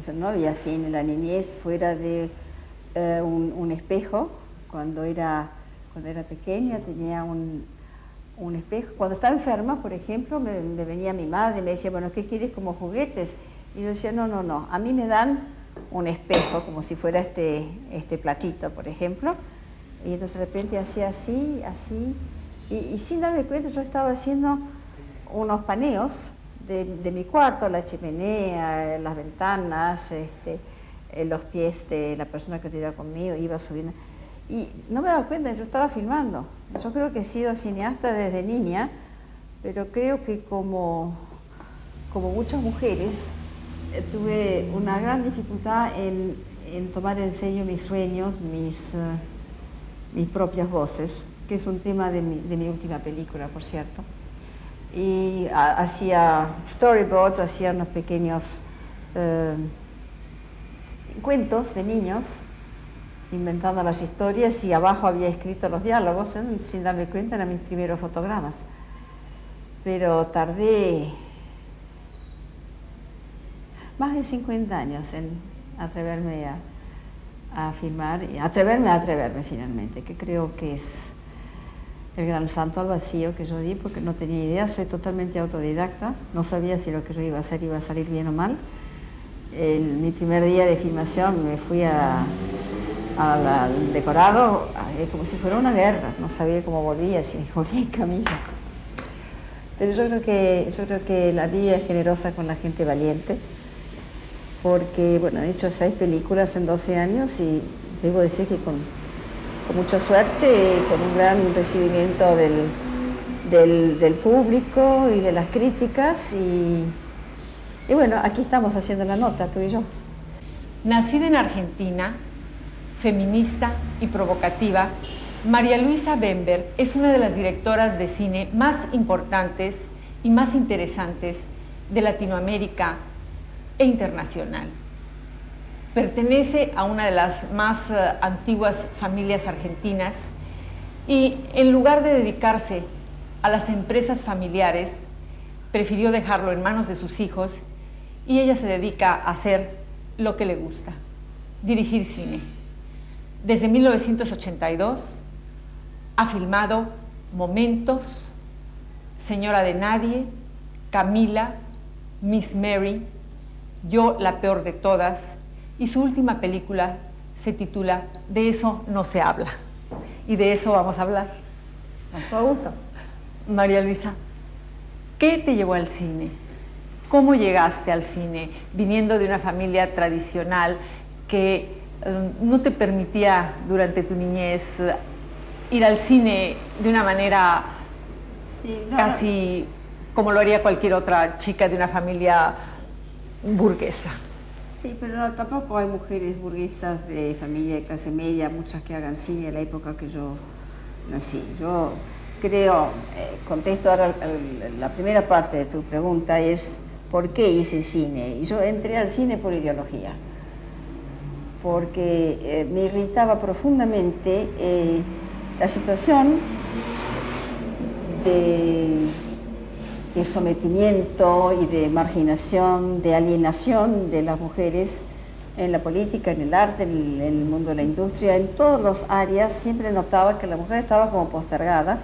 Entonces no había cine en la niñez fuera de un espejo. Cuando era pequeña tenía un espejo. Cuando estaba enferma, por ejemplo, me venía mi madre y me decía, bueno, ¿qué quieres como juguetes? Y yo decía, no, a mí me dan un espejo, como si fuera este platito, por ejemplo. Y entonces de repente hacía así, y sin darme cuenta yo estaba haciendo unos paneos de mi cuarto, la chimenea, las ventanas, los pies de la persona que estuviera conmigo, iba subiendo. Y no me daba cuenta, yo estaba filmando. Yo creo que he sido cineasta desde niña, pero creo que como muchas mujeres, tuve una gran dificultad en tomar en serio mis sueños, mis propias voces, que es un tema de mi última película, por cierto. Y hacía storyboards, hacía unos pequeños cuentos de niños, inventando las historias, y abajo había escrito los diálogos, sin darme cuenta, eran mis primeros fotogramas. Pero tardé más de 50 años en atreverme a filmar, y atreverme finalmente, que creo que es el gran salto al vacío que yo di, porque no tenía idea, soy totalmente autodidacta, no sabía si lo que yo iba a hacer iba a salir bien o mal. Mi primer día de filmación me fui al decorado como si fuera una guerra, no sabía cómo volvía, si volvía en camilla. Pero yo creo que la vida es generosa con la gente valiente, porque bueno, he hecho 6 películas en 12 años y debo decir que con mucha suerte, con un gran recibimiento del público y de las críticas, y bueno, aquí estamos haciendo la nota, tú y yo. Nacida en Argentina, feminista y provocativa, María Luisa Bember es una de las directoras de cine más importantes y más interesantes de Latinoamérica e internacional. Pertenece a una de las más antiguas familias argentinas y en lugar de dedicarse a las empresas familiares, prefirió dejarlo en manos de sus hijos, y ella se dedica a hacer lo que le gusta, dirigir cine. Desde 1982 ha filmado Momentos, Señora de Nadie, Camila, Miss Mary, Yo la peor de todas, y su última película se titula De eso no se habla. Y de eso vamos a hablar. Con todo gusto. María Luisa, ¿qué te llevó al cine? ¿Cómo llegaste al cine? Viniendo de una familia tradicional que no te permitía durante tu niñez ir al cine de una manera casi como lo haría cualquier otra chica de una familia burguesa. Sí, pero no, tampoco hay mujeres burguesas de familia de clase media, muchas que hagan cine en la época que yo nací. Yo creo, contesto ahora la primera parte de tu pregunta, es ¿por qué hice cine? Y yo entré al cine por ideología, porque me irritaba profundamente la situación de sometimiento y de marginación, de alienación de las mujeres en la política, en el arte, en el mundo de la industria, en todas las áreas. Siempre notaba que la mujer estaba como postergada,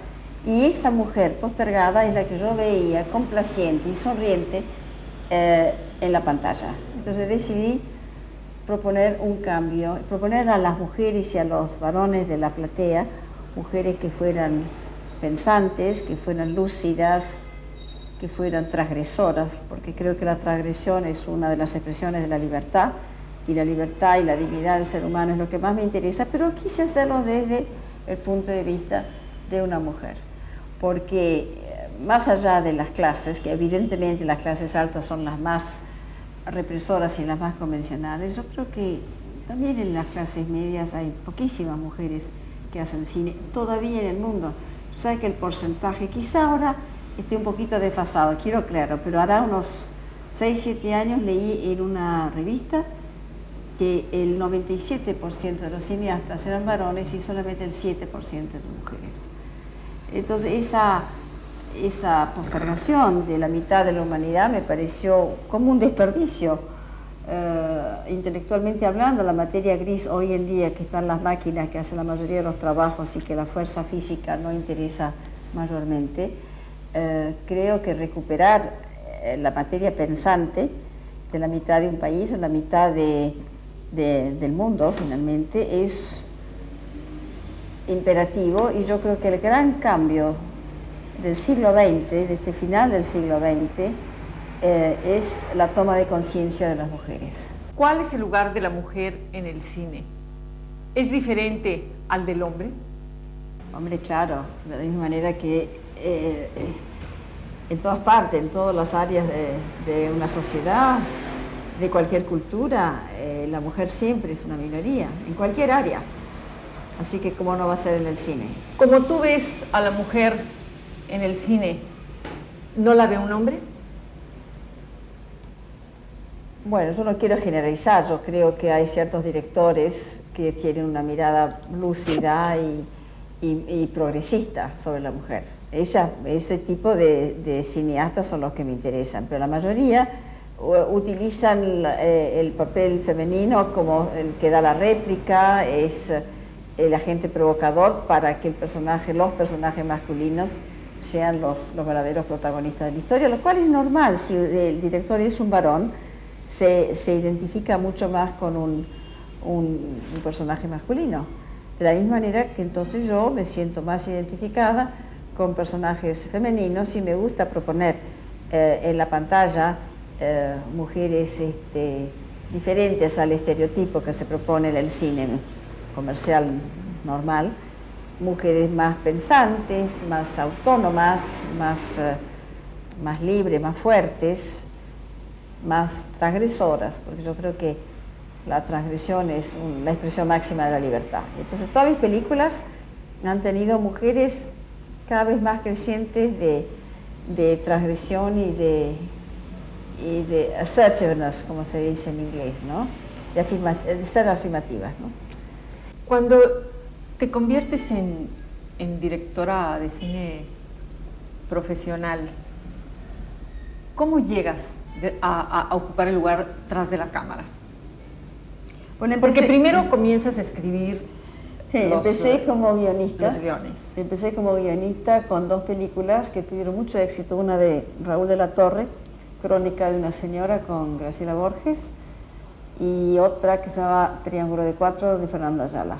y esa mujer postergada es la que yo veía complaciente y sonriente en la pantalla. Entonces decidí proponer un cambio, proponer a las mujeres y a los varones de la platea, mujeres que fueran pensantes, que fueran lúcidas, que fueran transgresoras, porque creo que la transgresión es una de las expresiones de la libertad y la dignidad del ser humano es lo que más me interesa, pero quise hacerlo desde el punto de vista de una mujer, porque más allá de las clases, que evidentemente las clases altas son las más represoras y las más convencionales, yo creo que también en las clases medias hay poquísimas mujeres que hacen cine todavía en el mundo. Sabes que el porcentaje, quizá ahora esté un poquito desfasado, quiero claro, pero hará unos 6, 7 años leí en una revista que el 97% de los cineastas eran varones y solamente el 7% de mujeres. Entonces esa postergación de la mitad de la humanidad me pareció como un desperdicio intelectualmente hablando, la materia gris hoy en día, que están las máquinas que hacen la mayoría de los trabajos y que la fuerza física no interesa mayormente, creo que recuperar la materia pensante de la mitad de un país o la mitad del mundo, finalmente, es imperativo, y yo creo que el gran cambio del siglo XX, de este final del siglo XX, es la toma de conciencia de las mujeres. ¿Cuál es el lugar de la mujer en el cine? ¿Es diferente al del hombre? Hombre, claro, de la misma manera que en todas partes, en todas las áreas de una sociedad, de cualquier cultura, la mujer siempre es una minoría, en cualquier área. Así que, ¿cómo no va a ser en el cine? Como tú ves a la mujer en el cine, ¿no la ve un hombre? Bueno, yo no quiero generalizar, yo creo que hay ciertos directores que tienen una mirada lúcida y progresista sobre la mujer. Ese tipo de cineastas son los que me interesan, pero la mayoría utilizan el papel femenino como el que da la réplica, es el agente provocador para que los personajes masculinos sean los verdaderos protagonistas de la historia, lo cual es normal. Si el director es un varón, se identifica mucho más con un personaje masculino. De la misma manera que entonces yo me siento más identificada con personajes femeninos y me gusta proponer en la pantalla mujeres diferentes al estereotipo que se propone en el cine comercial normal, mujeres más pensantes, más autónomas, más libres, más fuertes, más transgresoras, porque yo creo que la transgresión es la expresión máxima de la libertad. Entonces todas mis películas han tenido mujeres cada vez más crecientes de transgresión y de assertiveness, como se dice en inglés, ¿no? De ser afirmativas, ¿no? Cuando te conviertes en directora de cine profesional, ¿cómo llegas a ocupar el lugar tras de la cámara? Bueno, porque primero comienzas a escribir empecé como guionista. Los guiones. Empecé como guionista con 2 películas que tuvieron mucho éxito. Una de Raúl de la Torre, Crónica de una señora, con Graciela Borges, y otra que se llama Triángulo de 4, de Fernando Ayala.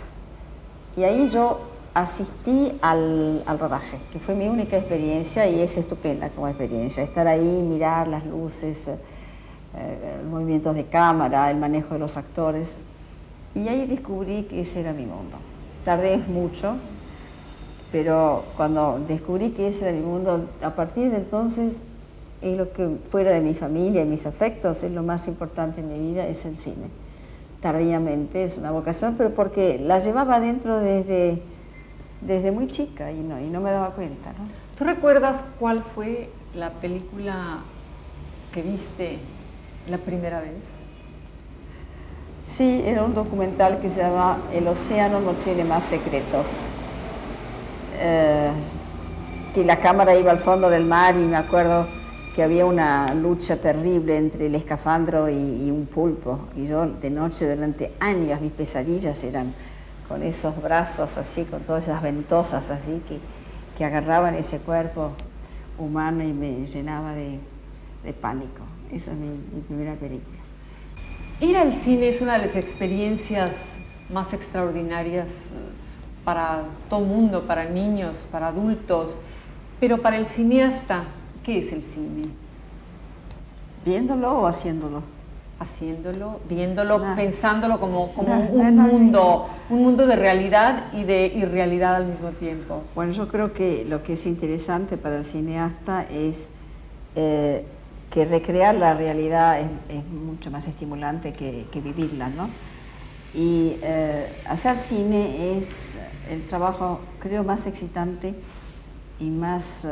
Y ahí yo asistí al rodaje, que fue mi única experiencia y es estupenda como experiencia. Estar ahí, mirar las luces, movimientos de cámara, el manejo de los actores. Y ahí descubrí que ese era mi mundo. Tardé mucho, pero cuando descubrí que ese era mi mundo, a partir de entonces es lo que fuera de mi familia y mis afectos, es lo más importante en mi vida, es el cine. Tardíamente, es una vocación, pero porque la llevaba adentro desde muy chica y no me daba cuenta, ¿no? ¿Tú recuerdas cuál fue la película que viste la primera vez? Sí, era un documental que se llama El océano no tiene más secretos. Que la cámara iba al fondo del mar y me acuerdo que había una lucha terrible entre el escafandro y un pulpo. Y yo de noche, durante años, mis pesadillas eran con esos brazos así, con todas esas ventosas así que agarraban ese cuerpo humano y me llenaba de pánico. Esa es mi primera película. Ir al cine es una de las experiencias más extraordinarias para todo mundo, para niños, para adultos, pero para el cineasta, ¿qué es el cine? ¿Viéndolo o haciéndolo? Haciéndolo, viéndolo, pensándolo como un mundo de realidad y de irrealidad al mismo tiempo. Bueno, yo creo que lo que es interesante para el cineasta es que recrear la realidad es mucho más estimulante que vivirla, ¿no? Y hacer cine es el trabajo, creo, más excitante y más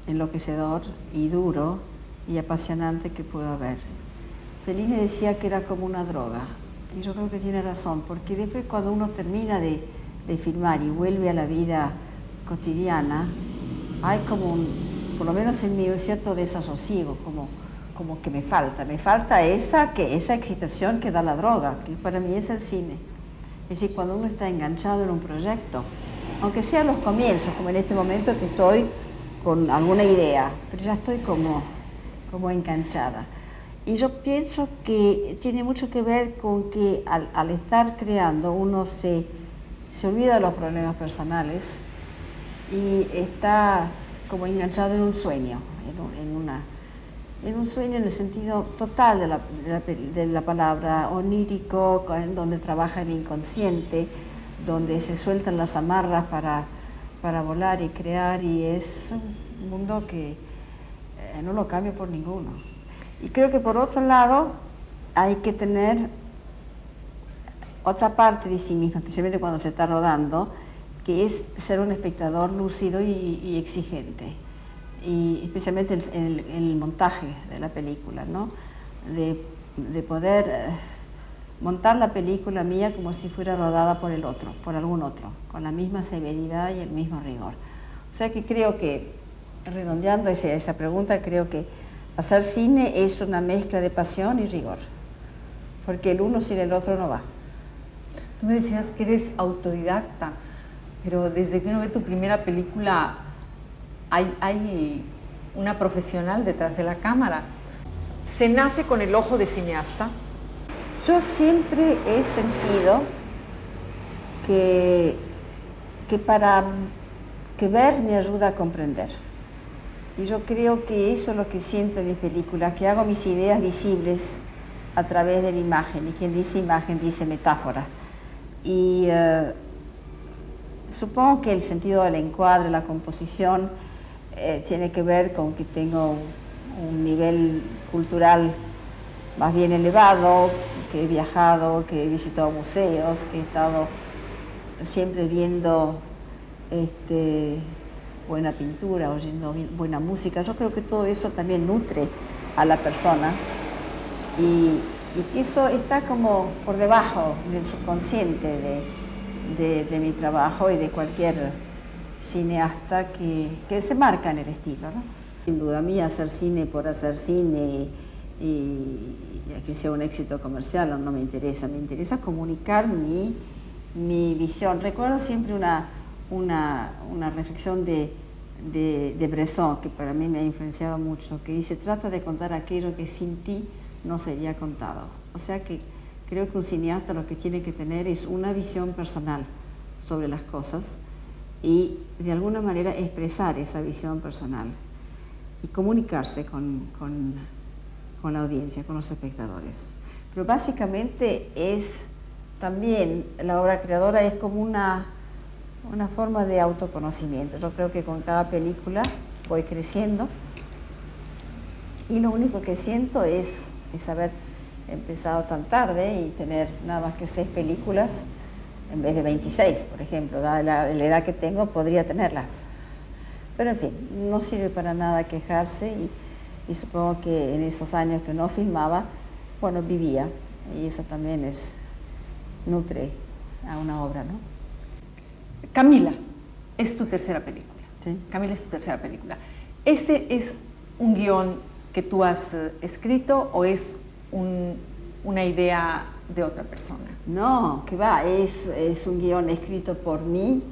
enloquecedor y duro y apasionante que puedo haber. Fellini decía que era como una droga, y yo creo que tiene razón, porque después cuando uno termina de filmar y vuelve a la vida cotidiana, hay como por lo menos en mí, un cierto desasosiego, como que me falta esa excitación que da la droga, que para mí es el cine. Es decir, cuando uno está enganchado en un proyecto, aunque sea los comienzos, como en este momento que estoy con alguna idea, pero ya estoy como enganchada. Y yo pienso que tiene mucho que ver con que al estar creando uno se olvida de los problemas personales y está como enganchado en un sueño, en un sueño en el sentido total de la palabra, onírico, donde trabaja el inconsciente, donde se sueltan las amarras para volar y crear, y es un mundo que no lo cambio por ninguno. Y creo que por otro lado hay que tener otra parte de sí misma, especialmente cuando se está rodando, que es ser un espectador lúcido y exigente, y especialmente en el montaje de la película, ¿no? De poder montar la película mía como si fuera rodada por el otro, por algún otro, con la misma severidad y el mismo rigor. O sea que creo que, redondeando esa pregunta, creo que hacer cine es una mezcla de pasión y rigor, porque el uno sin el otro no va. Tú me decías que eres autodidacta, pero desde que uno ve tu primera película hay una profesional detrás de la cámara. ¿Se nace con el ojo de cineasta? Yo siempre he sentido que ver me ayuda a comprender. Y yo creo que eso es lo que siento en mis películas, que hago mis ideas visibles a través de la imagen. Y quien dice imagen dice metáfora. Y supongo que el sentido del encuadre, la composición, tiene que ver con que tengo un nivel cultural más bien elevado, que he viajado, que he visitado museos, que he estado siempre viendo buena pintura, oyendo buena música. Yo creo que todo eso también nutre a la persona y que eso está como por debajo del subconsciente de mi trabajo y de cualquier cineasta que se marca en el estilo, ¿no? Sin duda, a mí hacer cine por hacer cine y que sea un éxito comercial no me interesa, me interesa comunicar mi visión. Recuerdo siempre una reflexión de Bresson, que para mí me ha influenciado mucho, que dice: trata de contar aquello que sin ti no sería contado. O sea que creo que un cineasta lo que tiene que tener es una visión personal sobre las cosas y de alguna manera expresar esa visión personal y comunicarse con la audiencia, con los espectadores. Pero básicamente es también, la obra creadora es como una forma de autoconocimiento. Yo creo que con cada película voy creciendo y lo único que siento es haber empezado tan tarde y tener nada más que 6 películas en vez de 26, por ejemplo. Dada la edad que tengo, podría tenerlas. Pero en fin, no sirve para nada quejarse y supongo que en esos años que no filmaba, bueno, vivía, y eso también nutre a una obra, ¿no? Camila es tu tercera película. Sí. Camila es tu tercera película. ¿Este es un guión que tú has escrito o es una idea de otra persona? No, que va, es un guión escrito por mí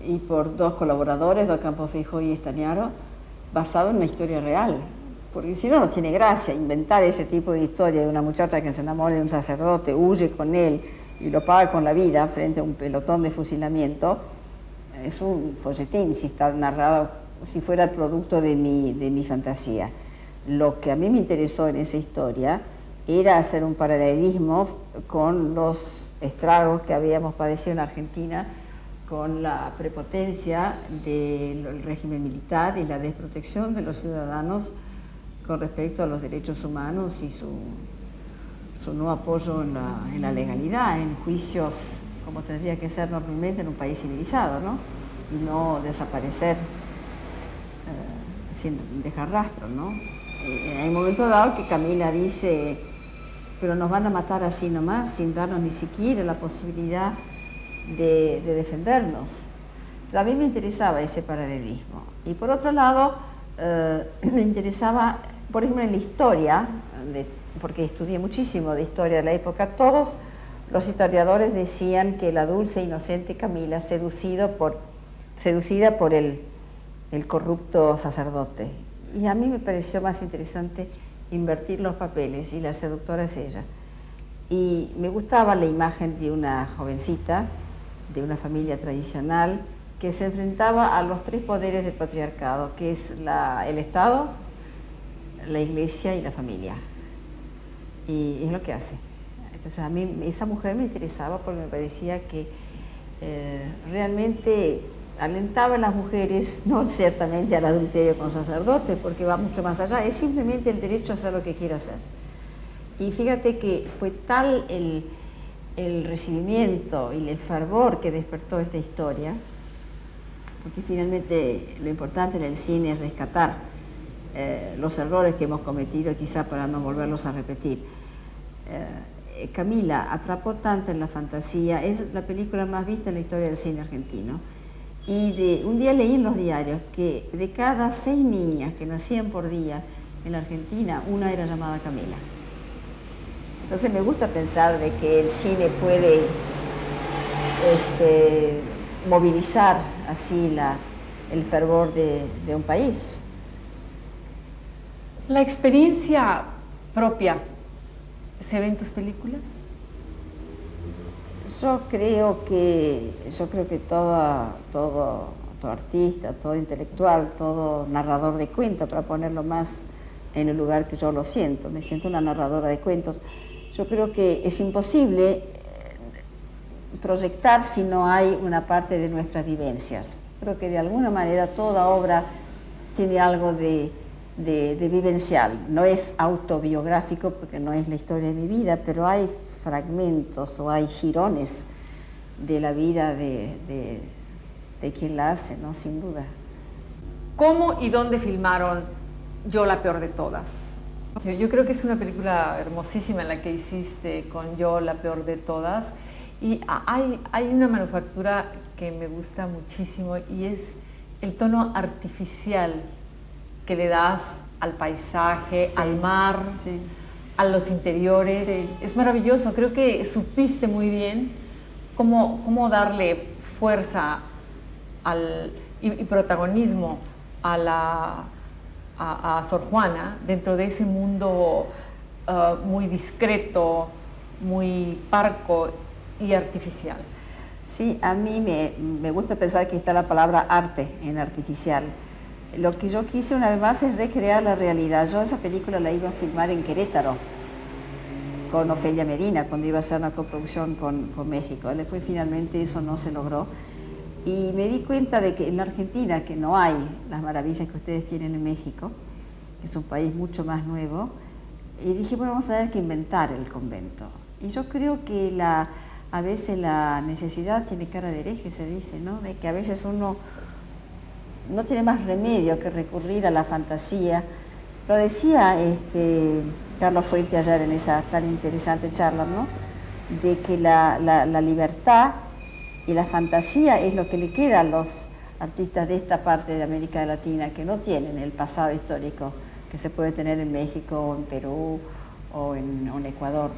y por 2 colaboradores, Docampo Feijó y Estañaro, basado en una historia real. Porque si no, no tiene gracia inventar ese tipo de historia de una muchacha que se enamora de un sacerdote, huye con él y lo paga con la vida frente a un pelotón de fusilamiento. Es un folletín si está narrado, si fuera el producto de mi fantasía. Lo que a mí me interesó en esa historia era hacer un paralelismo con los estragos que habíamos padecido en Argentina con la prepotencia del régimen militar y la desprotección de los ciudadanos con respecto a los derechos humanos y su no apoyo en la legalidad, en juicios como tendría que ser normalmente en un país civilizado, ¿no? Y no desaparecer sin dejar rastro, ¿no? Hay un momento dado que Camila dice: pero nos van a matar así nomás, sin darnos ni siquiera la posibilidad de defendernos. Entonces, a mí me interesaba ese paralelismo. Y por otro lado, me interesaba Por ejemplo, en la historia, porque estudié muchísimo de historia de la época, todos los historiadores decían que la dulce e inocente Camila, seducida por el corrupto sacerdote. Y a mí me pareció más interesante invertir los papeles, y la seductora es ella. Y me gustaba la imagen de una jovencita, de una familia tradicional, que se enfrentaba a los tres poderes del patriarcado, que es el Estado, la Iglesia y la familia. Y es lo que hace. Entonces a mí esa mujer me interesaba porque me parecía que realmente alentaba a las mujeres, no ciertamente al adulterio con sacerdotes, porque va mucho más allá, es simplemente el derecho a hacer lo que quiera hacer. Y fíjate que fue tal el recibimiento y el fervor que despertó esta historia, porque finalmente lo importante en el cine es rescatar los errores que hemos cometido, quizá para no volverlos a repetir. Camila atrapó tanto en la fantasía, es la película más vista en la historia del cine argentino. Y un día leí en los diarios que de cada 6 niñas que nacían por día en la Argentina, una era llamada Camila. Entonces me gusta pensar de que el cine puede movilizar así el fervor de un país. ¿La experiencia propia se ve en tus películas? Yo creo que todo artista, todo intelectual, todo narrador de cuentos, para ponerlo más en el lugar que yo lo siento, me siento una narradora de cuentos. Yo creo que es imposible proyectar si no hay una parte de nuestras vivencias. Creo que de alguna manera toda obra tiene algo de vivencial. No es autobiográfico porque no es la historia de mi vida, pero hay fragmentos o hay jirones de la vida de quien la hace, ¿no? Sin duda. ¿Cómo y dónde filmaron Yo, la peor de todas? Yo creo que es una película hermosísima la que hiciste con Yo, la peor de todas, y hay una manufactura que me gusta muchísimo y es el tono artificial que le das al paisaje, sí, al mar, sí, a los interiores. Sí. Es maravilloso. Creo que supiste muy bien cómo darle fuerza y protagonismo a Sor Juana dentro de ese mundo muy discreto, muy parco y artificial. Sí, a mí me gusta pensar que está la palabra arte en artificial. Lo que yo quise una vez más es recrear la realidad. Yo esa película la iba a filmar en Querétaro con Ofelia Medina, cuando iba a hacer una coproducción con México. Después finalmente eso no se logró. Y me di cuenta de que en la Argentina, que no hay las maravillas que ustedes tienen en México, que es un país mucho más nuevo, y dije, bueno, vamos a tener que inventar el convento. Y yo creo que a veces la necesidad tiene cara de hereje, se dice, ¿no? De que a veces uno no tiene más remedio que recurrir a la fantasía. Lo decía Carlos Fuente ayer en esa tan interesante charla, ¿no? De que la libertad y la fantasía es lo que le queda a los artistas de esta parte de América Latina, que no tienen el pasado histórico que se puede tener en México o en Perú o en Ecuador.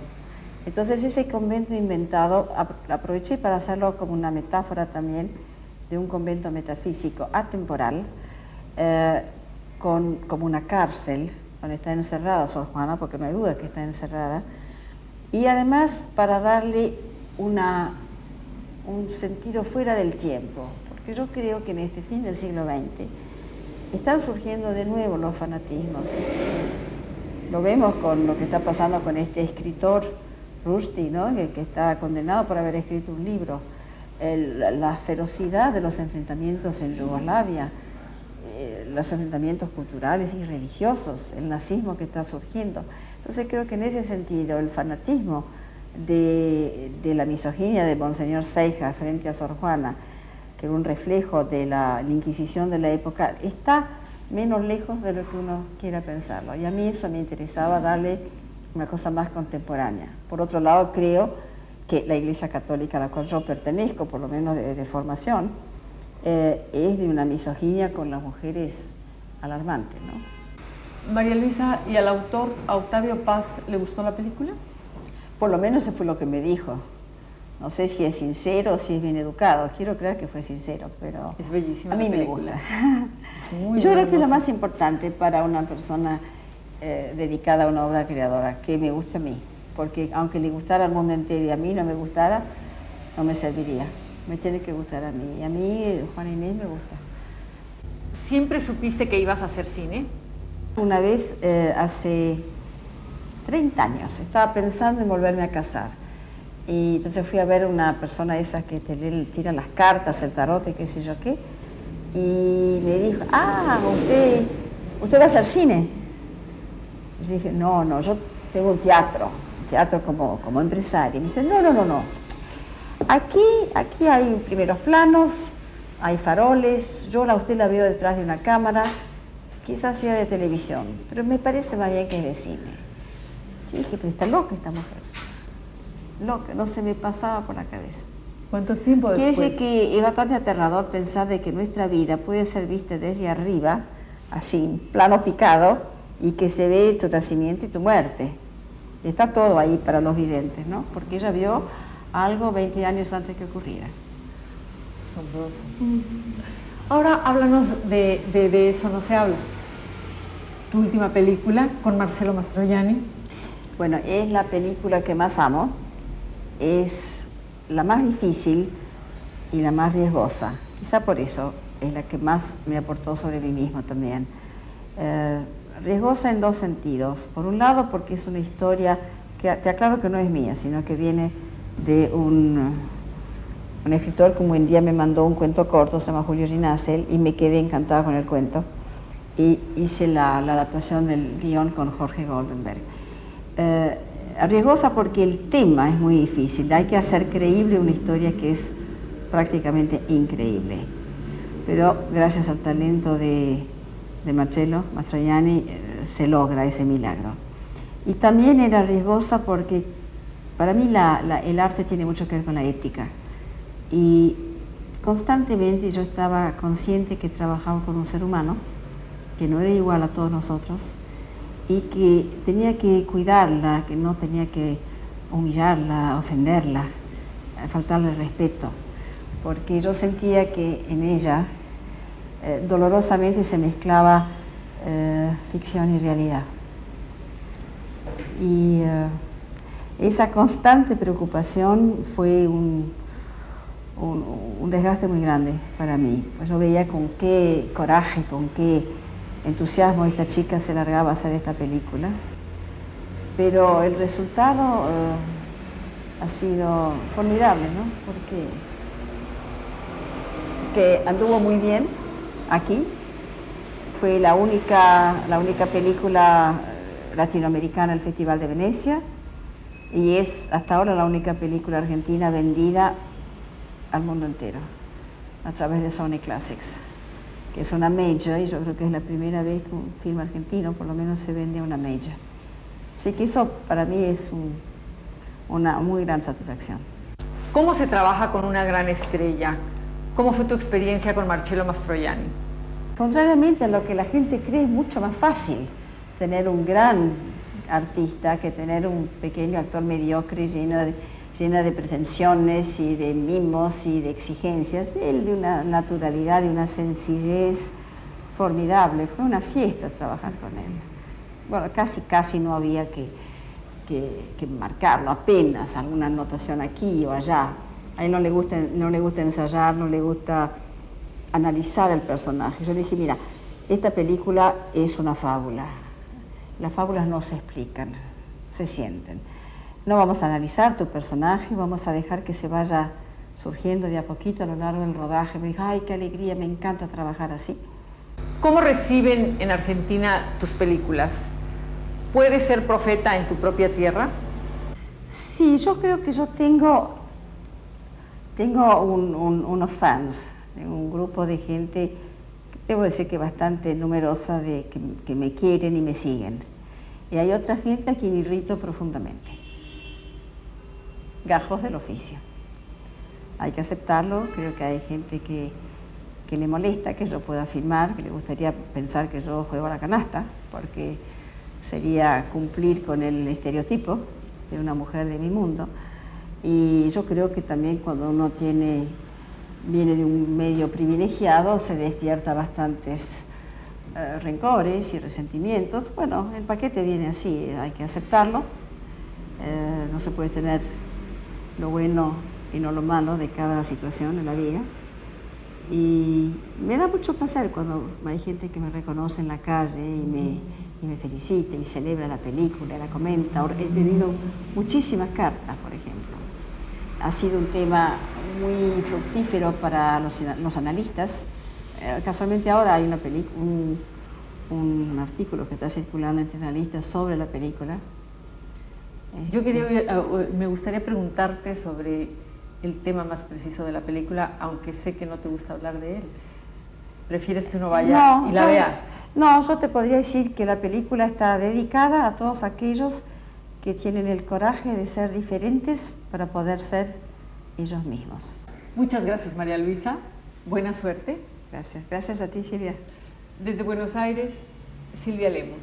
Entonces ese convento inventado aproveché para hacerlo como una metáfora también de un convento metafísico atemporal, como una cárcel donde está encerrada Sor Juana, porque no hay duda que está encerrada, y además para darle un sentido fuera del tiempo, porque yo creo que en este fin del siglo XX están surgiendo de nuevo los fanatismos. Lo vemos con lo que está pasando con este escritor Rushdie, ¿no? que está condenado por haber escrito un libro. La ferocidad de los enfrentamientos en Yugoslavia, los enfrentamientos culturales y religiosos, el nazismo que está surgiendo. Entonces creo que en ese sentido el fanatismo de la misoginia de Monseñor Seija frente a Sor Juana, que era un reflejo de la Inquisición de la época, está menos lejos de lo que uno quiera pensarlo. Y a mí eso me interesaba, darle una cosa más contemporánea. Por otro lado, creo que la Iglesia Católica a la cual yo pertenezco, por lo menos de formación, es de una misoginia con las mujeres alarmante, ¿no? María Luisa, ¿y al autor, a Octavio Paz, le gustó la película? Por lo menos eso fue lo que me dijo. No sé si es sincero o si es bien educado. Quiero creer que fue sincero, pero es bellísima a mí la me película. gusta. Yo creo que es lo más importante para una persona dedicada a una obra creadora, que me guste a mí. Porque aunque le gustara al mundo entero y a mí no me gustara, no me serviría. Me tiene que gustar a mí. Y a mí, Juana Inés, me gusta. ¿Siempre supiste que ibas a hacer cine? Una vez, hace 30 años, estaba pensando en volverme a casar. Y entonces fui a ver una persona de esas que te tira las cartas, el tarot y qué sé yo qué. Y me dijo, ¿usted va a hacer cine? Y yo dije, no, yo tengo un teatro como empresaria. Y me dice, no. Aquí hay primeros planos, hay faroles, yo a usted la veo detrás de una cámara, quizás sea de televisión, pero me parece más bien que es de cine. Yo dije, pero está loca esta mujer. Loca, no se me pasaba por la cabeza. ¿Cuánto tiempo después? Quiere decir que es bastante aterrador pensar de que nuestra vida puede ser vista desde arriba, así, plano picado, y que se ve tu nacimiento y tu muerte. Está todo ahí para los videntes, ¿no? Porque ella vio algo 20 años antes que ocurriera. Asombroso. Ahora háblanos de Eso no se habla. Tu última película con Marcello Mastroianni. Bueno, es la película que más amo. Es la más difícil y la más riesgosa. Quizá por eso es la que más me aportó sobre mí mismo también. Riesgosa en dos sentidos. Por un lado, porque es una historia que, te aclaro que no es mía, sino que viene de un escritor que un día me mandó un cuento corto, se llama Julio Rinasel, y me quedé encantada con el cuento. Y hice la adaptación del guión con Jorge Goldenberg. Riesgosa porque el tema es muy difícil, hay que hacer creíble una historia que es prácticamente increíble. Pero gracias al talento de Marcello Mastroianni se logra ese milagro. Y también era riesgosa porque para mí el arte tiene mucho que ver con la ética. Y constantemente yo estaba consciente que trabajaba con un ser humano, que no era igual a todos nosotros, y que tenía que cuidarla, que no tenía que humillarla, ofenderla, faltarle respeto, porque yo sentía que en ella dolorosamente se mezclaba ficción y realidad. Y esa constante preocupación fue un desgaste muy grande para mí. Pues yo veía con qué coraje, con qué entusiasmo esta chica se largaba a hacer esta película, pero el resultado ha sido formidable, ¿no? Porque anduvo muy bien aquí, fue la única película latinoamericana del Festival de Venecia y es hasta ahora la única película argentina vendida al mundo entero a través de Sony Classics, que es una major, y yo creo que es la primera vez que un film argentino por lo menos se vende a una major. Así que eso para mí es una muy gran satisfacción. ¿Cómo se trabaja con una gran estrella? ¿Cómo fue tu experiencia con Marcello Mastroianni? Contrariamente a lo que la gente cree, es mucho más fácil tener un gran artista que tener un pequeño actor mediocre llena de pretensiones y de mimos y de exigencias. Él de una naturalidad, de una sencillez formidable. Fue una fiesta trabajar con él. Bueno, casi no había que marcarlo, apenas alguna anotación aquí o allá. A él no le gusta ensayar, no le gusta analizar el personaje. Yo le dije, mira, esta película es una fábula. Las fábulas no se explican, se sienten. No vamos a analizar tu personaje, vamos a dejar que se vaya surgiendo de a poquito a lo largo del rodaje. Me dijo, ay, qué alegría, me encanta trabajar así. ¿Cómo reciben en Argentina tus películas? ¿Puedes ser profeta en tu propia tierra? Sí, yo creo que yo tengo unos fans, un grupo de gente, debo decir que bastante numerosa, que me quieren y me siguen. Y hay otra gente a quien irrito profundamente. Gajos del oficio. Hay que aceptarlo, creo que hay gente que que le molesta que yo pueda filmar, que le gustaría pensar que yo juego a la canasta, porque sería cumplir con el estereotipo de una mujer de mi mundo. Y yo creo que también cuando uno viene de un medio privilegiado, se despierta bastantes rencores y resentimientos. Bueno, el paquete viene así, hay que aceptarlo. No se puede tener lo bueno y no lo malo de cada situación en la vida. Y me da mucho placer cuando hay gente que me reconoce en la calle y me felicita y celebra la película, la comenta. He tenido muchísimas cartas, por ejemplo. Ha sido un tema muy fructífero para los analistas. Casualmente ahora hay un artículo que está circulando entre analistas sobre la película. Me gustaría preguntarte sobre el tema más preciso de la película, aunque sé que no te gusta hablar de él. ¿Prefieres que uno vaya y la vea? No, yo te podría decir que la película está dedicada a todos aquellos que tienen el coraje de ser diferentes para poder ser ellos mismos. Muchas gracias, María Luisa. Buena suerte. Gracias. Gracias a ti, Silvia. Desde Buenos Aires, Silvia Lemos.